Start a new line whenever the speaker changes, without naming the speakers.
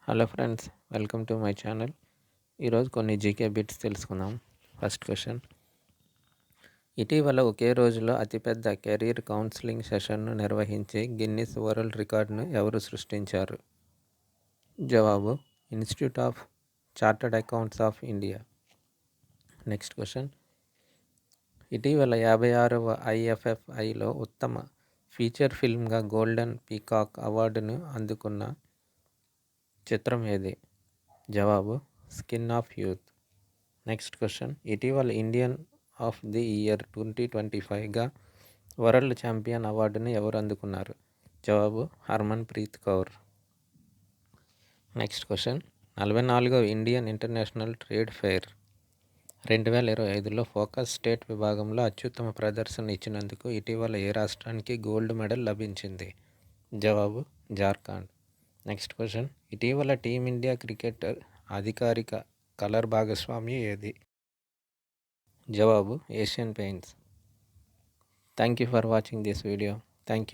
Hello friends, welcome to my channel. ఈరోజు కొన్ని GK bits తెలుసుకుందాం. ఫస్ట్ క్వశ్చన్: ఇటీవల ఒకే రోజులో అతిపెద్ద కెరీర్ కౌన్సిలింగ్ సెషన్ను నిర్వహించి గిన్నిస్ వరల్డ్ రికార్డును ఎవరు సృష్టించారు? జవాబు: institute of chartered accounts of India. Next question: ఇటీవల 56వ IFFIలో ఉత్తమ ఫీచర్ ఫిల్మ్గా గోల్డెన్ పీకాక్ అవార్డును అందుకున్న చిత్రం ఏది? జవాబు: skin of youth. Next question: ఇటీవల ఇండియన్ ఆఫ్ ది ఇయర్ 2025గా వరల్డ్ ఛాంపియన్ అవార్డును ఎవరు అందుకున్నారు? జవాబు: Harmanpreet Kaur. Next question: 44వ ఇండియన్ ఇంటర్నేషనల్ ట్రేడ్ ఫెయిర్ 2025లో ఫోకస్ స్టేట్ విభాగంలో అత్యుత్తమ ప్రదర్శన ఇచ్చినందుకు ఇటీవల ఏ రాష్ట్రానికి గోల్డ్ మెడల్ లభించింది? జవాబు: జార్ఖండ్. నెక్స్ట్ క్వశ్చన్: ఇటీవల టీమిండియా క్రికెటర్ అధికారిక కలర్ భాగస్వామి ఏది? జవాబు: Asian paints. Thank you for watching this video. Thank you.